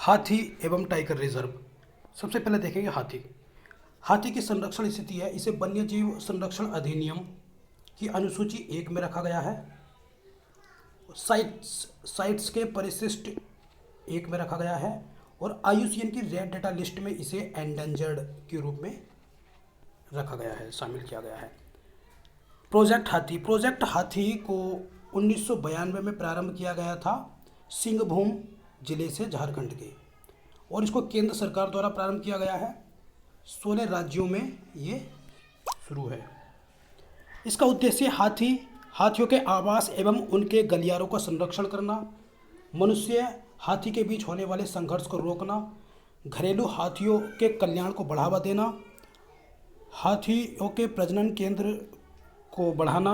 हाथी एवं tiger reserve. सबसे पहले देखेंगे हाथी। हाथी की संरक्षण स्थिति है, इसे वन्यजीव संरक्षण अधिनियम की अनुसूची 1 में रखा गया है। साइट्स के परिशिष्ट 1 में रखा गया है और IUCN की रेड डाटा लिस्ट में इसे एंडेंजर्ड के रूप में रखा गया है, शामिल किया गया है। प्रोजेक्ट हाथी को 1992 में प्रारंभ किया गया था सिंहभूम जिले से, झारखंड के, और इसको केंद्र सरकार द्वारा प्रारंभ किया गया है। 16 राज्यों में ये शुरू है। इसका उद्देश्य हाथियों के आवास एवं उनके गलियारों का संरक्षण करना, मनुष्य हाथी के बीच होने वाले संघर्ष को रोकना, घरेलू हाथियों के कल्याण को बढ़ावा देना, हाथियों के प्रजनन केंद्र को बढ़ाना,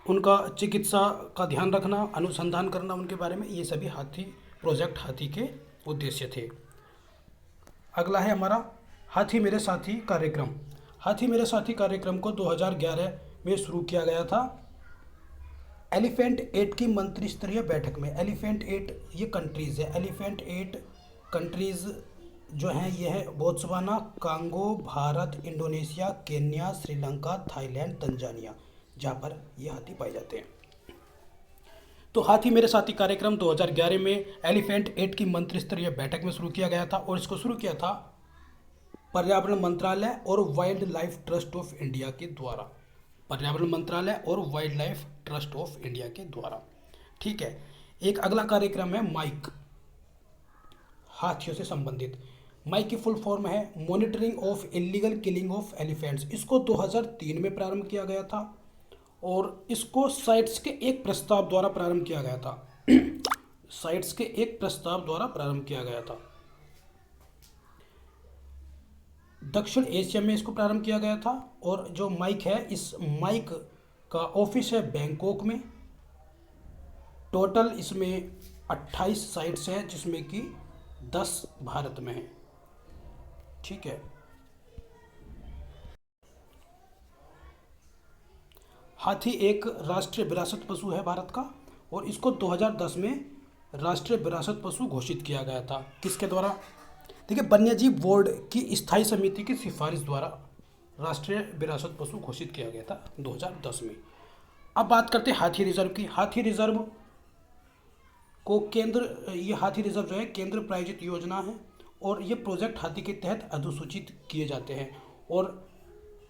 उनका चिकित्सा का ध्यान रखना, अनुसंधान करना उनके बारे में, ये सभी प्रोजेक्ट हाथी के उद्देश्य थे। अगला है हमारा हाथी मेरे साथी कार्यक्रम। हाथी मेरे साथी कार्यक्रम को 2011 में शुरू किया गया था एलिफेंट 8 की मंत्री स्तरीय बैठक में। एलिफेंट 8 ये कंट्रीज़ है। एलिफेंट 8 कंट्रीज़ जो हैं ये है Botswana, Congo, Bharat, Indonesia, Kenya, Sri Lanka, Thailand, Tanzania, जहाँ पर ये हाथी पाए जाते हैं। तो हाथी मेरे साथी कार्यक्रम 2011 में एलिफेंट 8 की मंत्री स्तरीय बैठक में शुरू किया गया था और इसको शुरू किया था पर्यावरण मंत्रालय और wild life trust of India के द्वारा। पर्यावरण मंत्रालय और wild life trust of India के द्वारा, ठीक है। एक अगला कार्यक्रम है माइक, हाथियों से संबंधित। माइक की फुल फॉर्म है monitoring of illegal killing of elephants. इसको 2003 में प्रारंभ किया गया था और इसको साइट्स के एक प्रस्ताव द्वारा प्रारंभ किया गया था। साइट्स के एक प्रस्ताव द्वारा प्रारंभ किया गया था। दक्षिण एशिया में इसको प्रारंभ किया गया था और जो माइक है, इस माइक का ऑफिस है बैंकॉक में। टोटल इसमें 28 साइट्स हैं जिसमें कि 10 भारत में हैं, ठीक है। हाथी एक राष्ट्रीय विरासत पशु है भारत का और इसको 2010 में राष्ट्रीय विरासत पशु घोषित किया गया था। किसके द्वारा? देखिए, वन्यजीव बोर्ड की स्थायी समिति की सिफारिश द्वारा राष्ट्रीय विरासत पशु घोषित किया गया था 2010 में। अब बात करते हैं हाथी रिजर्व की। हाथी रिजर्व को ये हाथी रिजर्व जो है केंद्र प्रायोजित योजना है और ये प्रोजेक्ट हाथी के तहत अधिसूचित किए जाते हैं और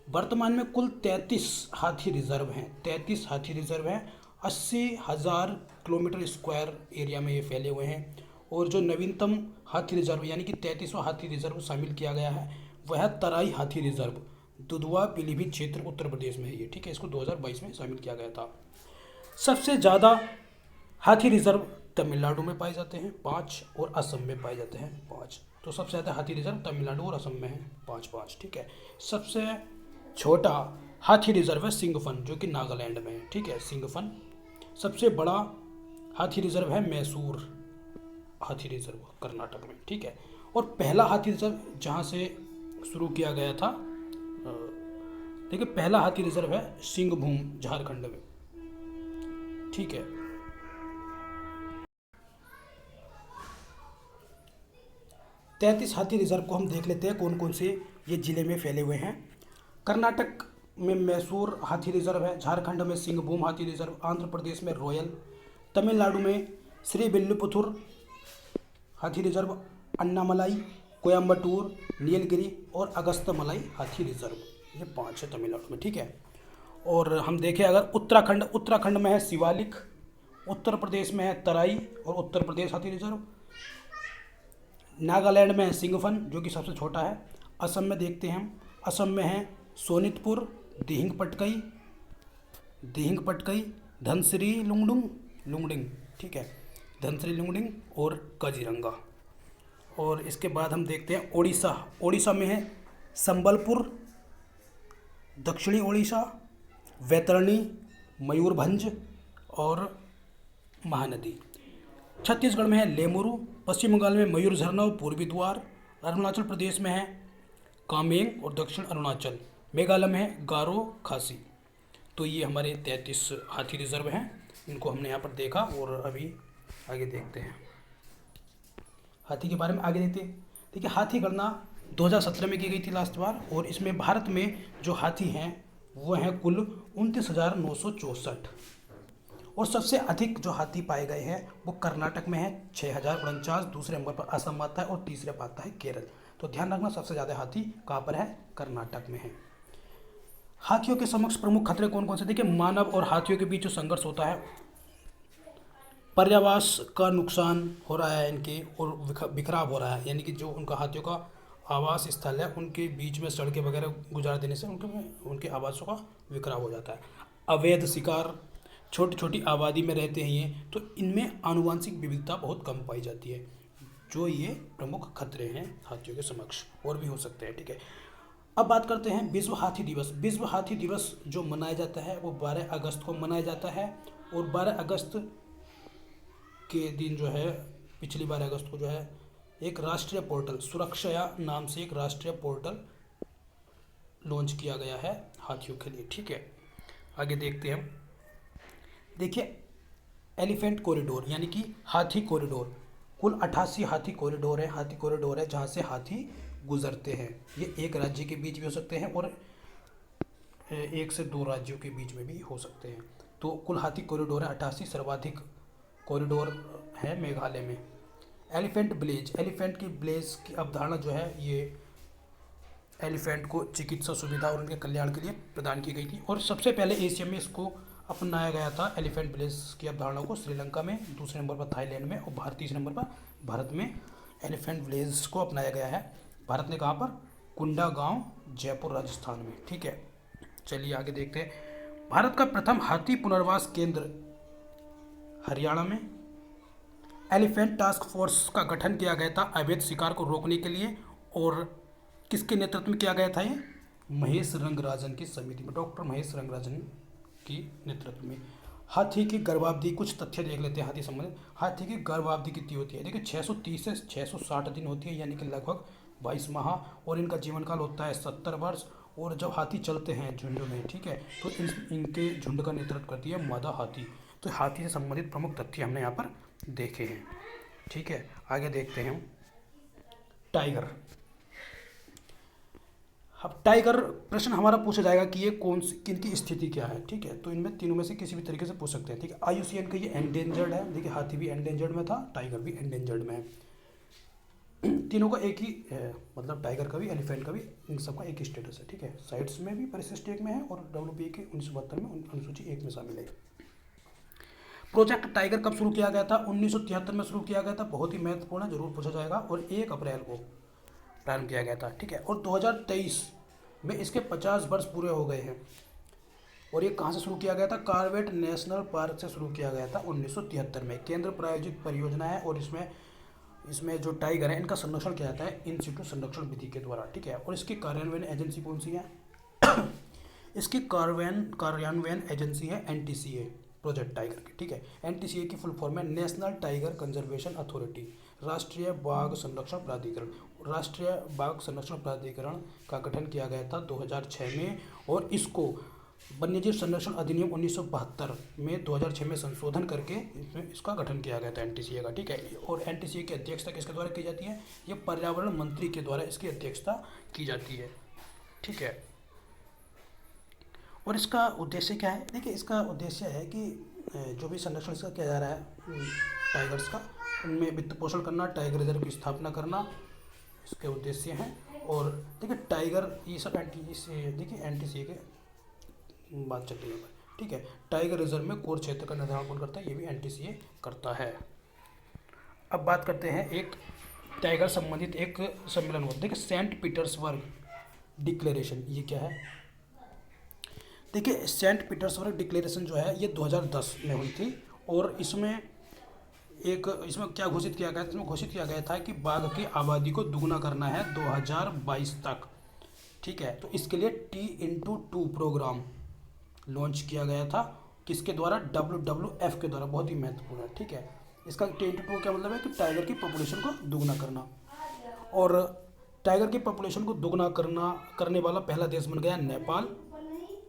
वर्तमान में कुल 33 हाथी रिजर्व हैं। 33 हाथी रिजर्व हैं। 80,000 किलोमीटर स्क्वायर एरिया में ये फैले हुए हैं और जो नवीनतम हाथी रिजर्व यानी कि 33वां हाथी रिजर्व शामिल किया गया है वह तराई हाथी रिजर्व दुधवा पीलीभीत क्षेत्र उत्तर प्रदेश में है ये, ठीक है। इसको 2022 में शामिल किया गया था। सबसे ज़्यादा हाथी रिजर्व तमिलनाडु में पाए जाते हैं 5 और असम में पाए जाते हैं 5। तो सबसे ज़्यादा हाथी रिजर्व तमिलनाडु और असम में है 5, ठीक है। सबसे छोटा हाथी रिजर्व है सिंगफन जो कि नागालैंड में है, ठीक है, सिंगफन। सबसे बड़ा हाथी रिजर्व है मैसूर हाथी रिजर्व कर्नाटक में, ठीक है। और पहला हाथी रिजर्व जहाँ से शुरू किया गया था, देखिए पहला हाथी रिजर्व है सिंहभूम झारखंड में, ठीक है। तैंतीस हाथी रिजर्व को हम देख लेते हैं कौन कौन से ये जिले में फैले हुए हैं। कर्नाटक में मैसूर हाथी रिजर्व है, झारखंड में सिंहभूम हाथी रिजर्व, आंध्र प्रदेश में रॉयल, तमिलनाडु में श्रीविल्लिपुतुर हाथी रिजर्व, अन्नामलाई, कोयम्बटूर, नीलगिरी और अगस्त्यमलाई हाथी रिजर्व, ये 5 है तमिलनाडु में, ठीक है। और हम देखें अगर उत्तराखंड में है शिवालिक, उत्तर प्रदेश में है तराई और उत्तर प्रदेश हाथी रिजर्व, नागालैंड में है सिंगफन जो कि सबसे छोटा है। असम में देखते हैं हम, असम में है सोनितपुर, दिहिंग पटकई, धनसिरी लुंगडिंग, ठीक है, धनसिरी लुंगडिंग और काजीरंगा। और इसके बाद हम देखते हैं ओडिशा में है संबलपुर, दक्षिणी ओडिशा, वैतरणी, मयूरभंज और महानदी। छत्तीसगढ़ में है लेमुरु, पश्चिम बंगाल में मयूर झरना और पूर्वी द्वार, अरुणाचल प्रदेश में है कामेंग और दक्षिण अरुणाचल, मेघालय में है गारो खासी। तो ये हमारे 33 हाथी रिजर्व हैं, इनको हमने यहाँ पर देखा और अभी आगे देखते हैं। हाथी के बारे में आगे देखते हैं। देखिए, हाथी गणना 2017 में की गई थी लास्ट बार, और इसमें भारत में जो हाथी हैं वो हैं कुल 29,964, और सबसे अधिक जो हाथी पाए गए हैं वो कर्नाटक में है 6,049, दूसरे नंबर पर असम आता है और तीसरे पर आता है केरल। तो ध्यान रखना, सबसे ज़्यादा हाथी कहाँ पर है? कर्नाटक में है। हाथियों के समक्ष प्रमुख खतरे कौन कौन से? देखिए, मानव और हाथियों के बीच जो संघर्ष होता है, पर्यावास का नुकसान हो रहा है इनके, और बिखराव हो रहा है, यानी कि जो उनका हाथियों का आवास स्थल है उनके बीच में सड़कें वगैरह गुजार देने से उनके आवासों का बिखराव हो जाता है। अवैध शिकार, छोटी छोटी आबादी में रहते हैं ये, तो इनमें आनुवंशिक विविधता बहुत कम पाई जाती है। जो ये प्रमुख खतरे हैं हाथियों के समक्ष, और भी हो सकते हैं। ठीक है, अब बात करते हैं विश्व हाथी दिवस। विश्व हाथी दिवस जो मनाया जाता है वो 12 अगस्त को मनाया जाता है, और 12 अगस्त के दिन जो है, पिछली 12 अगस्त को जो है, एक राष्ट्रीय पोर्टल सुरक्षा नाम से एक राष्ट्रीय पोर्टल लॉन्च किया गया है हाथियों के लिए। ठीक है, आगे देखते हैं हम। देखिए, एलिफेंट कॉरिडोर यानी कि हाथी कॉरिडोर, कुल 88 हाथी कॉरिडोर है जहाँ से हाथी गुजरते हैं। ये एक राज्य के बीच भी हो सकते हैं और 1 से 2 राज्यों के बीच में भी हो सकते हैं। तो कुल हाथी कॉरिडोर है 88, सर्वाधिक कॉरिडोर है मेघालय में। एलिफेंट विलेज की अवधारणा जो है, ये एलिफेंट को चिकित्सा सुविधा और उनके कल्याण के लिए प्रदान की गई थी, और सबसे पहले एशिया में इसको अपनाया गया था एलिफेंट विलेज की अवधारणा को श्रीलंका में, दूसरे नंबर पर थाईलैंड में, और तीसरे नंबर पर भारत में एलिफेंट विलेज को अपनाया गया है। भारत ने कहाँ पर? कुंडा गांव, जयपुर, राजस्थान में। ठीक है, चलिए आगे देखते हैं। भारत का प्रथम हाथी पुनर्वास केंद्र हरियाणा में। एलिफेंट टास्क फोर्स का गठन किया गया था अवैध शिकार को रोकने के लिए, और किसके नेतृत्व में किया गया था ये? महेश रंगराजन की समिति में, डॉक्टर महेश रंगराजन की नेतृत्व में। हाथी की गर्भावधि, कुछ तथ्य देख लेते हैं हाथी संबंधित। हाथी की गर्भावधि कितनी होती है? देखिए, 630 से 660 दिन होती है, यानी कि लगभग 22 माह, और इनका जीवन काल होता है 70 वर्ष। और जब हाथी चलते हैं झुंड में, ठीक है, तो इनके झुंड का नेतृत्व करती है मादा हाथी। तो हाथी से संबंधित प्रमुख तथ्य हमने यहाँ पर देखे हैं। ठीक है, आगे देखते हैं हम। टाइगर। अब टाइगर प्रश्न हमारा पूछा जाएगा कि ये किनकी स्थिति क्या है। ठीक है, तो इनमें तीनों में से किसी भी तरीके से पूछ सकते हैं। ठीक है, IUCN का ये एंडेंजर्ड है। देखिए, हाथी भी एंडेंजर्ड में था, टाइगर भी एंडेंजर्ड में है। तीनों का एक ही है, मतलब टाइगर का भी, एलिफेंट का भी, इन सबका एक ही स्टेटस है। ठीक है, साइट्स में भी परिशिष्ट 1 में है, और WPA के 1972 में अनुसूची 1 में शामिल है। प्रोजेक्ट टाइगर कब शुरू किया गया था? 1973 में शुरू किया गया था। बहुत ही महत्वपूर्ण है, जरूर पूछा जाएगा, और 1 अप्रैल को प्रारंभ किया गया था। ठीक है, और 2023 में इसके 50 वर्ष पूरे हो गए हैं। और ये कहाँ से शुरू किया गया था? कॉर्बेट नेशनल पार्क से शुरू किया गया था 1973 में। केंद्र प्रायोजित परियोजना है, और इसमें जो टाइगर है इनका संरक्षण किया जाता है इन सिटू संरक्षण विधि के द्वारा। ठीक है, और इसकी कार्यान्वयन एजेंसी कौन सी है? इसकी कार्यान्वयन एजेंसी है NTCA, प्रोजेक्ट टाइगर की। ठीक है, NTCA की फुल फॉर्म है नेशनल टाइगर कंजर्वेशन अथॉरिटी, राष्ट्रीय बाघ संरक्षण प्राधिकरण। राष्ट्रीय बाघ संरक्षण प्राधिकरण का गठन किया गया था 2006 में, और इसको वन्यजीव संरक्षण अधिनियम 1972 में 2006 में संशोधन करके इसका गठन किया गया था NTCA का। ठीक है, और NTCA की अध्यक्षता किसके द्वारा की जाती है? ये पर्यावरण मंत्री के द्वारा इसकी अध्यक्षता की जाती है। ठीक है, और इसका उद्देश्य क्या है? देखिए, इसका उद्देश्य है कि जो भी संरक्षण इसका किया जा रहा है टाइगर्स का, उनमें वित्त पोषण करना, टाइगर रिजर्व की स्थापना करना इसके उद्देश्य हैं। और देखिए, टाइगर ये सब NTCA के बात चल रही है। ठीक है, टाइगर रिजर्व में कोर क्षेत्र का निर्धारण कौन करता है? ये भी NTCA करता है। अब बात करते हैं एक टाइगर संबंधित एक सम्मेलन होता है। देखिए, सेंट पीटर्सबर्ग डिक्लेरेशन, ये क्या है? देखिए, सेंट पीटर्सबर्ग डिक्लेरेशन जो है ये 2010 में हुई थी, और इसमें क्या घोषित किया गया था? इसमें घोषित किया गया था कि बाघ की आबादी को दुगना करना है 2022 तक। ठीक है, तो इसके लिए T x2 प्रोग्राम लॉन्च किया गया था। किसके द्वारा? WWF के द्वारा। बहुत ही महत्वपूर्ण है। ठीक है, इसका T x2 क्या मतलब है? कि टाइगर की पॉपुलेशन को दुगना करना। और टाइगर की पॉपुलेशन को दुगना करने वाला पहला देश बन गया नेपाल।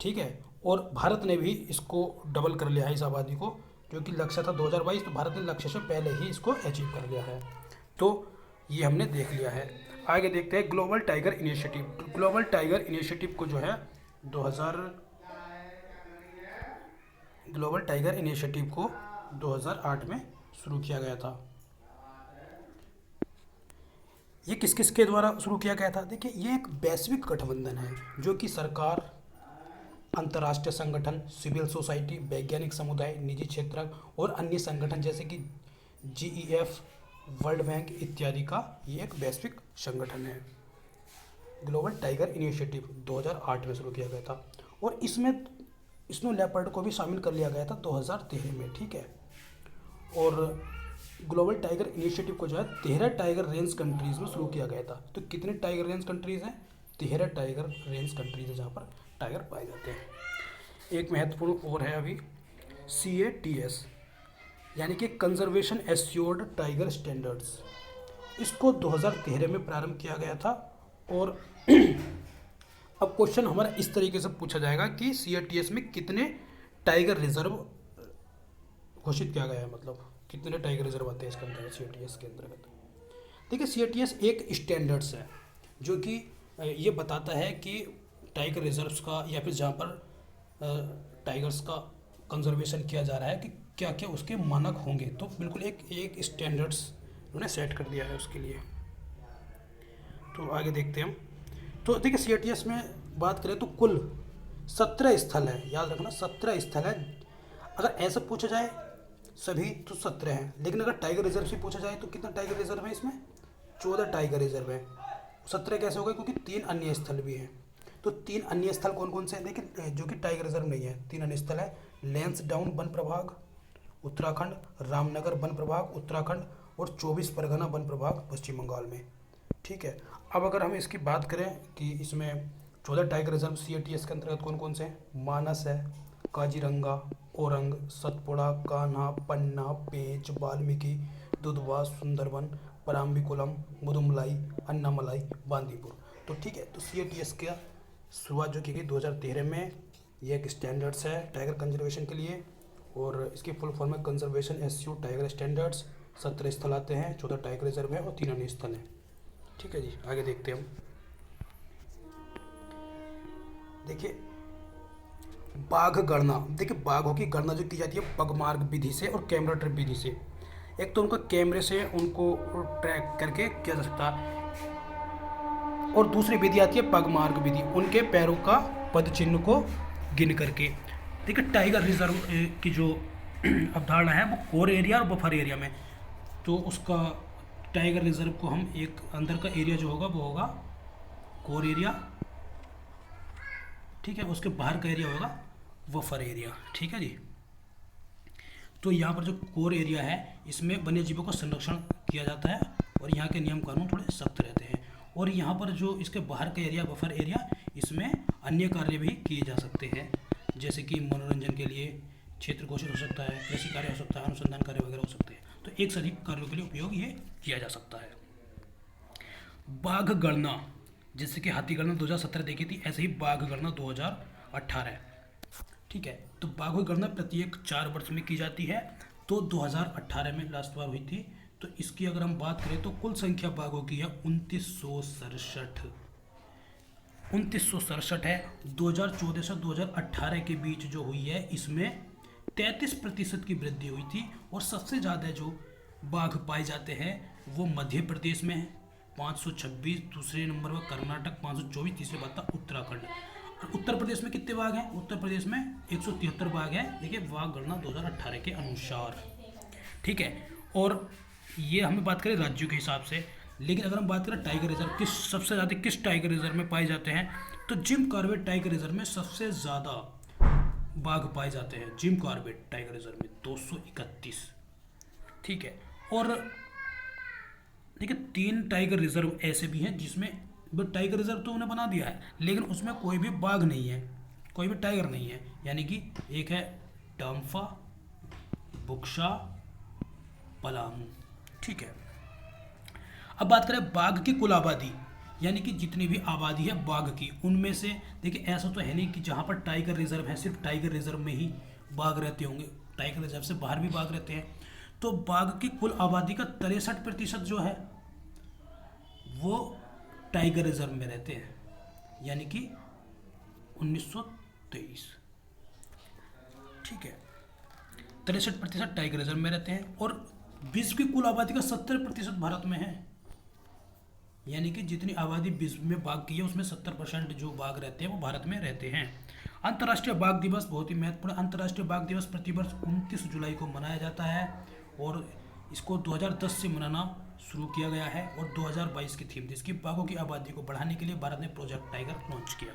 ठीक है, और भारत ने भी इसको डबल कर लिया है, इस आबादी को, जो कि लक्ष्य था 2022, तो भारत ने लक्ष्य से पहले ही इसको अचीव कर लिया है। तो ये हमने देख लिया है। आगे देखते हैं global tiger initiative. Global tiger initiative को जो है 2000 ग्लोबल टाइगर इनिशिएटिव को 2008 में शुरू किया गया था। ये किस किस के द्वारा शुरू किया गया था? देखिए, ये एक वैश्विक गठबंधन है जो कि सरकार, अंतर्राष्ट्रीय संगठन, सिविल सोसाइटी, वैज्ञानिक समुदाय, निजी क्षेत्र और अन्य संगठन जैसे कि GEF, वर्ल्ड बैंक इत्यादि का ये एक वैश्विक संगठन है। ग्लोबल टाइगर इनिशिएटिव 2008 में शुरू किया गया था और इसमें स्नो लेपर्ड को भी शामिल कर लिया गया था 2013 में, ठीक है। और ग्लोबल टाइगर इनिशिएटिव को जो है 13 टाइगर रेंज कंट्रीज़ में शुरू किया गया था। तो कितने टाइगर रेंज कंट्रीज़ हैं? 13 टाइगर रेंज कंट्रीज़ है जहाँ पर टाइगर पाए जाते हैं। एक महत्वपूर्ण और है अभी CATS, यानी कि कंजर्वेशन एश्योर्ड टाइगर स्टैंडर्ड्स। इसको 2013 में प्रारंभ किया गया था। और अब क्वेश्चन हमारा इस तरीके से पूछा जाएगा कि CATS में कितने टाइगर रिजर्व घोषित किया गया है, मतलब कितने टाइगर रिजर्व आते हैं इसके अंदर CATS के अंतर्गत। देखिए, CATS एक स्टैंडर्ड्स है जो कि ये बताता है कि टाइगर रिजर्व्स का या फिर जहाँ पर टाइगर्स का कंजर्वेशन किया जा रहा है कि क्या क्या उसके मानक होंगे। तो बिल्कुल एक स्टैंडर्ड्स उन्होंने सेट कर दिया है उसके लिए। तो आगे देखते हैं हम। तो देखिए, CATS में बात करें तो कुल 17 स्थल है, याद रखना 17 स्थल है। अगर ऐसा पूछा जाए सभी तो 17 हैं, लेकिन अगर टाइगर रिजर्व से पूछा जाए तो कितना टाइगर रिजर्व है इसमें? 14 टाइगर रिजर्व है। 17 कैसे हो गए? क्योंकि 3 अन्य स्थल भी हैं। तो 3 अन्य स्थल कौन कौन से हैं? देखिए, जो कि टाइगर रिजर्व नहीं है, 3 अन्य स्थल है। लैंसडाउन वन प्रभाग उत्तराखंड, रामनगर वन प्रभाग उत्तराखंड और 24 परगना वन प्रभाग पश्चिम बंगाल में, ठीक है। अब अगर हम इसकी बात करें कि इसमें 14 टाइगर रिजर्व CATS के अंतर्गत कौन कौन से हैं? मानस है, काजीरंगा, ओरंग, सतपुड़ा, कान्हा, पन्ना, पेंच, वाल्मीकि, दुधवा, सुंदरबन, पराम्बिकुलम, मुदुमलाई, अन्नामलाई, बांदीपुर। तो ठीक है, तो CATS का शुरुआत जो की गई 2013 में, ये एक स्टैंडर्ड्स है टाइगर कंजर्वेशन के लिए और इसकी फुल फॉर्म है कंजर्वेशन एश्योर्ड टाइगर स्टैंडर्ड्स। 17 स्थल आते हैं, 14 टाइगर रिजर्व है और 3 अन्य स्थल हैं, ठीक है जी। आगे देखते हैं हम। देखिए, बाघ गणना। देखिए, बाघों की गणना जो की जाती है पगमार्ग विधि से और कैमरा ट्रैप विधि से। एक तो उनका कैमरे से उनको ट्रैक करके किया जा सकता है और दूसरी विधि आती है पगमार्ग विधि, उनके पैरों का पद चिन्ह को गिन करके। देखिए, टाइगर रिजर्व की जो अवधारणा है वो कोर एरिया और बफर एरिया में, तो उसका टाइगर रिजर्व को हम एक अंदर का एरिया जो होगा वो होगा कोर एरिया, ठीक है। उसके बाहर का एरिया होगा बफर एरिया, ठीक है जी। तो यहाँ पर जो कोर एरिया है इसमें वन्य जीवों का संरक्षण किया जाता है और यहाँ के नियम कानून थोड़े सख्त रहते हैं। और यहाँ पर जो इसके बाहर का एरिया बफर एरिया, इसमें अन्य कार्य भी किए जा सकते हैं, जैसे कि मनोरंजन के लिए क्षेत्र घोषित हो सकता है, कृषि कार्य हो सकता है, अनुसंधान कार्य वगैरह हो सकते हैं। तो एक से अधिक कार्यों के लिए उपयोग ये किया जा सकता है। बाघ गणना, जैसे कि हाथी गणना 2017 देखी थी, ऐसे ही बाघ गणना 2018, ठीक है। तो बाघों की गणना प्रत्येक 4 वर्ष में की जाती है। तो 2018 में लास्ट बार हुई थी। तो इसकी अगर हम बात करें तो कुल संख्या बाघों की है 2967 है। 2014 से 2018 के बीच जो हुई है इसमें 33% की वृद्धि हुई थी और सबसे ज़्यादा जो बाघ पाए जाते हैं वो मध्य प्रदेश में है 526, दूसरे नंबर पर कर्नाटक 524, तीसरे बात था उत्तराखंड। और उत्तर प्रदेश में कितने बाघ हैं? उत्तर प्रदेश में 173 बाघ हैं। देखिए, बाघ गणना 2018 के अनुसार, ठीक है। और ये हमें बात करें राज्यों के हिसाब से, लेकिन अगर हम बात करें टाइगर रिजर्व सबसे ज़्यादा किस टाइगर रिजर्व में पाए जाते हैं, तो जिम कॉर्बेट टाइगर रिजर्व में सबसे ज़्यादा बाघ पाए जाते हैं। जिम कॉर्बेट टाइगर रिजर्व में 231, ठीक है। और देखिए, 3 टाइगर रिजर्व ऐसे भी हैं जिसमें टाइगर रिजर्व तो उन्हें बना दिया है लेकिन उसमें कोई भी बाघ नहीं है, कोई भी टाइगर नहीं है। यानी कि एक है डाम्फा, बुक्शा, पलामू, ठीक है। अब बात करें बाघ की कुल आबादी, यानी कि जितनी भी आबादी है बाघ की, उनमें से देखिए ऐसा तो है नहीं कि जहाँ पर टाइगर रिजर्व है सिर्फ टाइगर रिजर्व में ही बाघ रहते होंगे, टाइगर रिजर्व से बाहर भी बाघ रहते हैं। तो बाघ की कुल आबादी का 63% जो है वो टाइगर रिजर्व में रहते हैं, यानी कि 1923। ठीक है, 63% टाइगर रिजर्व में रहते हैं और विश्व की कुल आबादी का 70% भारत में है, यानी कि जितनी आबादी विश्व में बाघ की है उसमें 70% जो बाघ रहते हैं वो भारत में रहते हैं। अंतर्राष्ट्रीय बाघ दिवस बहुत ही महत्वपूर्ण। अंतर्राष्ट्रीय बाघ दिवस प्रतिवर्ष 29 जुलाई को मनाया जाता है और इसको 2010 से मनाना शुरू किया गया है और 2022 की थीम थी इसकी, बाघों की आबादी को बढ़ाने के लिए भारत ने प्रोजेक्ट टाइगर लॉन्च किया।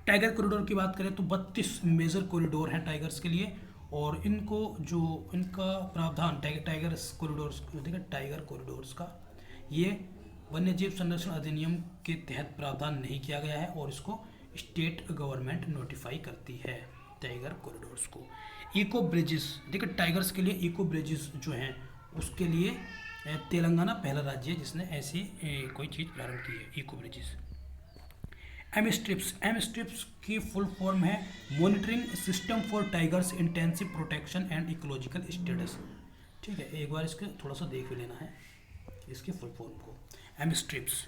टाइगर कॉरिडोर की बात करें तो 32 मेजर कॉरिडोर हैं टाइगर्स के लिए और इनको जो इनका प्रावधान टाइगर्स कॉरिडोर्स टाइगर कॉरिडोर्स का ये वन्य जीव संरक्षण अधिनियम के तहत प्रावधान नहीं किया गया है और इसको स्टेट गवर्नमेंट नोटिफाई करती है टाइगर कॉरिडोर्स को। इको ब्रिजेस, देखिए टाइगर्स के लिए इको ब्रिजेस जो हैं उसके लिए तेलंगाना पहला राज्य है जिसने ऐसी कोई चीज़ प्रारंभ की है, इको ब्रिजेस। एम स्ट्रिप्स की फुल फॉर्म है monitoring system for tigers intensive protection and ecological status. ठीक है, एक बार इसके थोड़ा सा देख भी लेना है इसकी फुल फॉर्म को, एम स्ट्रिप्स।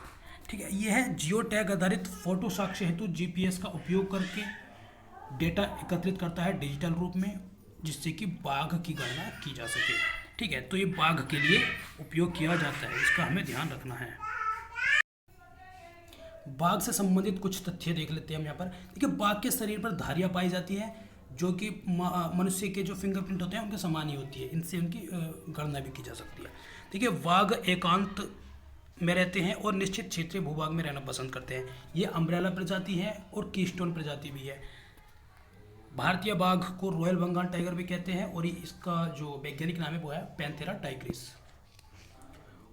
ठीक है, यह है जियो टैग आधारित फोटो साक्ष्य हेतु जीपीएस का उपयोग करके डेटा एकत्रित करता है डिजिटल रूप में जिससे कि बाघ की गणना की जा सके। ठीक है, तो ये बाघ के लिए उपयोग किया जाता है, इसका हमें ध्यान रखना है। बाघ से संबंधित कुछ तथ्य देख लेते हैं हम यहाँ पर। देखिए, बाघ के शरीर पर धारियाँ पाई जाती है जो कि मनुष्य के जो फिंगरप्रिंट होते हैं उनके समान ही होती है, इनसे उनकी गणना भी की जा सकती है। देखिए, बाघ एकांत में रहते हैं और निश्चित क्षेत्रीय भूभाग में रहना पसंद करते हैं। ये अम्ब्रेला प्रजाति है और कीस्टोन प्रजाति भी है। भारतीय बाघ को रॉयल बंगाल टाइगर भी कहते हैं और इसका जो वैज्ञानिक नाम है वो है पैंथेरा टाइग्रिस।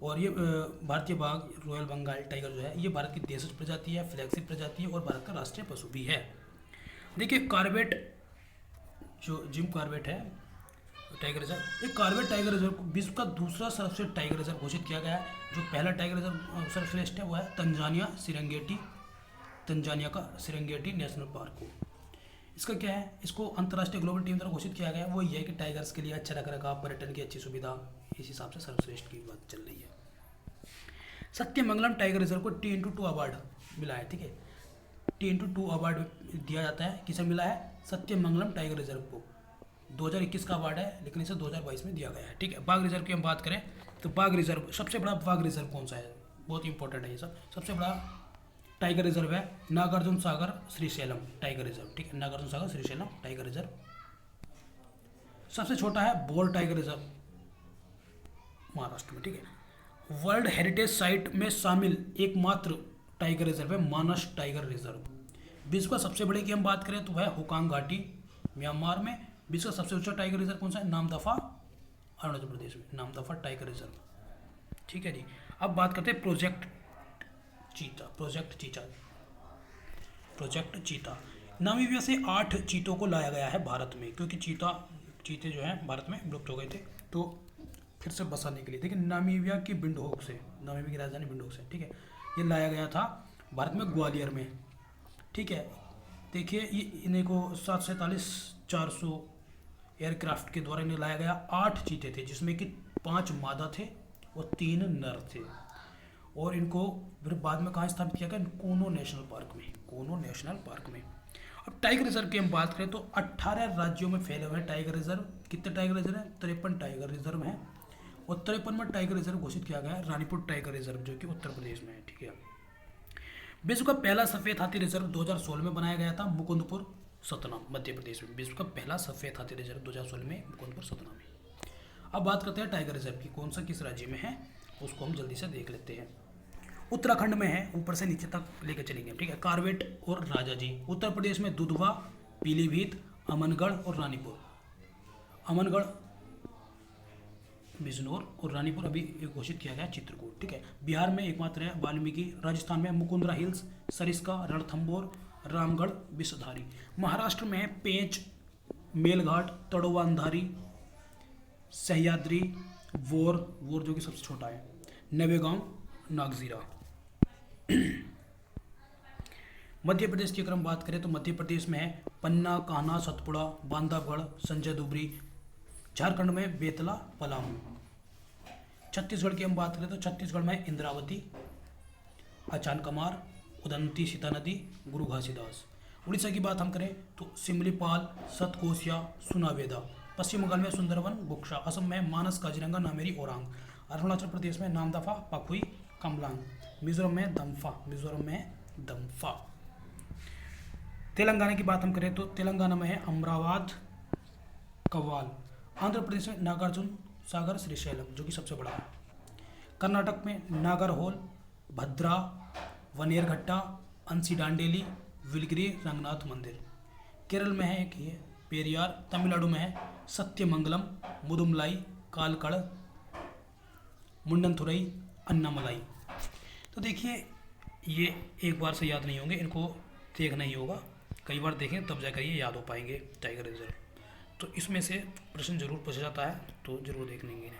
और ये भारतीय बाघ रॉयल बंगाल टाइगर जो है ये भारत की देशज प्रजाति है, फ्लैगशिप प्रजाति है और भारत का राष्ट्रीय पशु भी है। देखिए, कॉर्बेट जो जिम कॉर्बेट है टाइगर रिजर्व, एक कॉर्बेट टाइगर रिजर्व विश्व का दूसरा सर्वश्रेष्ठ टाइगर रिजर्व घोषित किया गया है। जो पहला टाइगर रिजर्व सर्वश्रेष्ठ है वो है तंजानिया का सेरेंगेटी नेशनल पार्क को। इसका क्या है, इसको अंतर्राष्ट्रीय ग्लोबल टीम द्वारा घोषित किया गया है। वो ये है कि टाइगर्स के लिए अच्छा रखरखाव, पर्यटन की अच्छी सुविधा, इस हिसाब से सर्वश्रेष्ठ की बात चल रही है। सत्यमंगलम टाइगर रिजर्व को T/2 अवार्ड मिला है। ठीक है, T/2 अवार्ड दिया जाता है, किसे मिला है, सत्यमंगलम टाइगर रिजर्व को। 2021 का अवार्ड है लेकिन इसे 2022 में दिया गया है। ठीक है, बाघ रिजर्व की हम बात करें तो बाघ रिजर्व, सबसे बड़ा बाघ रिजर्व कौन सा है, बहुत इंपॉर्टेंट है ये सब। सबसे बड़ा टाइगर रिजर्व है नागार्जुन सागर श्रीशैलम टाइगर रिजर्व। ठीक है, नागार्जुन सागर श्रीशैलम टाइगर रिजर्व। सबसे छोटा है बोर टाइगर रिजर्व महाराष्ट्र में। ठीक है, वर्ल्ड हेरिटेज साइट में शामिल एकमात्र टाइगर रिजर्व है मानस टाइगर रिजर्व। विश्व का सबसे बड़े की हम बात करें तो वह हुकांग घाटी म्यांमार में। विश्व का सबसे ऊंचा टाइगर रिजर्व कौन सा है, नामदफा अरुणाचल प्रदेश में, नामदफा टाइगर रिजर्व। ठीक है जी, अब बात करते हैं प्रोजेक्ट चीता। नामीबिया से 8 चीतों को लाया गया है भारत में क्योंकि चीते जो हैं भारत में विलुप्त हो गए थे, तो फिर से बसाने के लिए। देखिए, नामीबिया की राजधानी विंडहोक से, ठीक है, ये लाया गया था भारत में ग्वालियर में। ठीक है, देखिए ये इन्हें को 747-400 एयरक्राफ्ट के द्वारा इन्हें लाया गया। 8 चीते थे जिसमें कि 5 मादा थे और 3 नर थे और इनको फिर बाद में कहाँ स्थापित किया गया, कोनो नेशनल पार्क में। अब टाइगर रिजर्व की हम बात करें तो 18 राज्यों में फैले हुए हैं टाइगर रिजर्व। कितने टाइगर रिजर्व हैं, 53 टाइगर रिजर्व हैं और 53वां टाइगर रिजर्व घोषित किया गया है रानीपुर टाइगर रिजर्व जो कि उत्तर प्रदेश में है। ठीक है, विश्व का पहला सफ़ेद हाथी रिजर्व 2016 में बनाया गया था मुकुंदपुर सतना मध्य प्रदेश में। विश्व का पहला सफ़ेद हाथी रिजर्व 2016 में मुकुंदपुर सतना में। अब बात करते हैं टाइगर रिजर्व की, कौन सा किस राज्य में है उसको हम जल्दी से देख लेते हैं। उत्तराखंड में है, ऊपर से नीचे तक लेकर चलेंगे। ठीक है, कार्बेट और राजाजी। उत्तर प्रदेश में दुधवा, पीलीभीत, अमनगढ़ और रानीपुर। अमनगढ़, बिजनौर और रानीपुर अभी घोषित किया गया चित्रकूट। ठीक है, बिहार में एकमात्र है वाल्मीकि। राजस्थान में मुकुंदरा हिल्स, सरिस्का, रणथंबोर, रामगढ़, विषधारी। महाराष्ट्र में है पेंच, मेलघाट, तड़ोवा अंधारी, सह्याद्री, वोर जो कि सबसे छोटा है, नवेगांव, नागजीरा। मध्य प्रदेश की अगर हम बात करें तो मध्य प्रदेश में है पन्ना, कान्हा, सतपुड़ा, बांधवगढ़, संजय दुबरी। झारखंड में बेतला, पलामू। छत्तीसगढ़ की हम बात करें तो छत्तीसगढ़ में इंद्रावती, अचानकमार, उदंती सीता नदी, गुरु घासीदास। उड़ीसा की बात हम करें तो सिमलीपाल, सतकोसिया, सुनावेदा। पश्चिम बंगाल में सुंदरवन, बुक्शा। असम में मानस, काजीरंगा, नामेरी, ओरांग। अरुणाचल प्रदेश में नामदफा, पाखुई, कामलांग। मिजोरम में दम्फा। तेलंगाना की बात हम करें तो तेलंगाना में है अमरावद, कव्वाल। आंध्र प्रदेश में नागार्जुन सागर, श्रीशैलम, जो कि सबसे बड़ा है। कर्नाटक में नागरहोल, भद्रा, वनेरघट्टा, अंसीडांडेली, विलगिरी, रंगनाथ मंदिर। केरल में है एक ये पेरियार। तमिलनाडु में है सत्यमंगलम, मुदुमलाई, कालकड़, मुंडनथुरई, अन्नामलाई। तो देखिए ये एक बार से याद नहीं होंगे, इनको देखना ही होगा, कई बार देखें तब जाकर ये याद हो पाएंगे टाइगर रिजर्व। तो इसमें से प्रश्न जरूर पूछा जाता है, तो जरूर देख लेंगे।